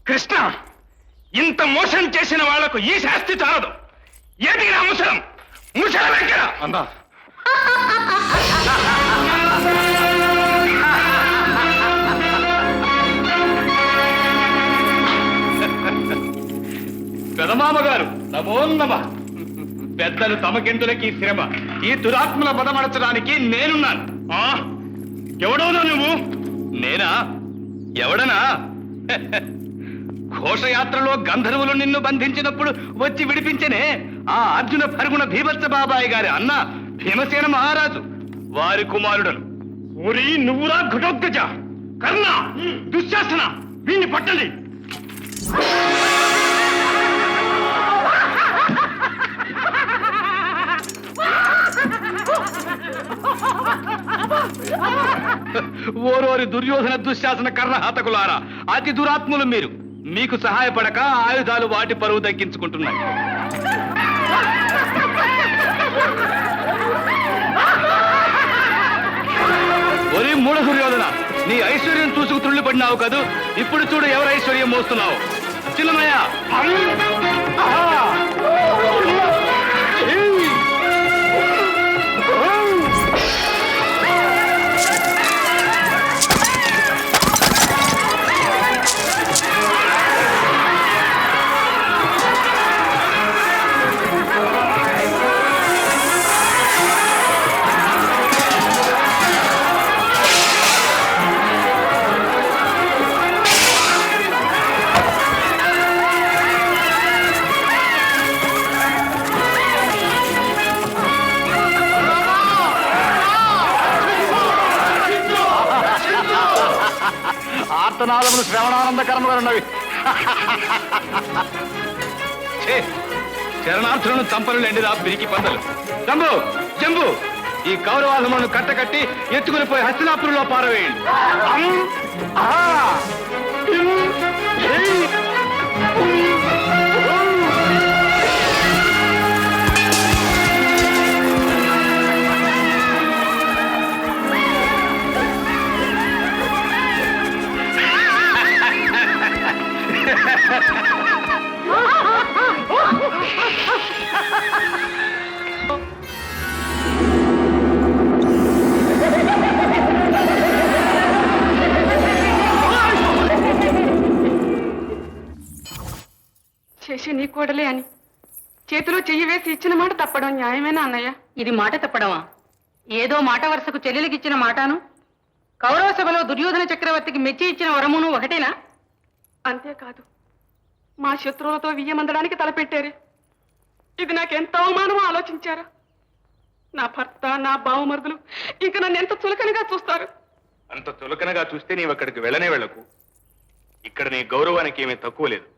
కృష్ణ, ఇంత మోసం చేసిన వాళ్లకు ఈ శాస్తి చాలదు. ఏది నా ముసలం ముసలం ఎక్కడ అన్నా పెదమామగారు నమో నమ. పెద్దలు తమకెందులకి శ్రమ. ఈ దురాత్మల బదమడచడానికి నేనున్నాను. ఎవడోనా నువ్వు? నేనా? ఎవడనా? ఘోషయాత్రలో గంధర్వులు నిన్ను బంధించినప్పుడు వచ్చి విడిపించనే ఆ అర్జున ఫరుగుణ భీభత్స బాబాయ్ గారి అన్న భీమసేన మహారాజు వారి కుమారుడను. ఊరి నువ్వురా ఘటోత్కజ, కర్ణ, దుశ్శాసన, వీణ్ణి పట్టండి. ఓరోరి దుర్యోధన దుశ్శాసన కర్ణ హతకులారా, అతి దురాత్ములు మీరు. మీకు సహాయపడక ఆయుధాలు వాటి పరువు దక్కించుకుంటున్నాయి. ఒరి మూఢ దుర్యోధన, నీ ఐశ్వర్యం చూసుకు తుళ్ళిపడినావు కదూ. ఇప్పుడు చూడు ఎవరు ఐశ్వర్యం మోస్తున్నావు. చిన్నమయ్య, ఆర్తనాదములు శ్రవణానందకరముగా ఉన్నవి. శరణార్థులను చంపనులేండిరా పిరికి పందలు. జంబు జంబు, ఈ కౌరవాధములను కట్టకట్టి ఎత్తుకుని పోయి హస్తినాపురంలో పారవేయండి. శశి నీ కోడలే అని చేతిలో చెయ్యి వేసి ఇచ్చిన మాట తప్పడం న్యాయమేనా అన్నయ్య? ఇది మాట తప్పడమా? ఏదో మాట వరుసకు చెల్లెలికిచ్చిన మాటాను, కౌరవ సభలో దుర్యోధన చక్రవర్తికి మెచ్చి ఇచ్చిన వరమును ఒకటేనా? అంతేకాదు, మా శత్రువులతో వియ్యమందడానికి తలపెట్టారే. ఇది నాకెంత అవమానమో ఆలోచించారా? నా భర్త, నా బావమరుదులు ఇంక నన్ను ఎంత చులకనగా చూస్తారు. అంత చులకనగా చూస్తే నీవు అక్కడికి వెళ్ళనే వెళ్ళకు. ఇక్కడ నీ గౌరవానికి ఏమీ తక్కువ లేదు.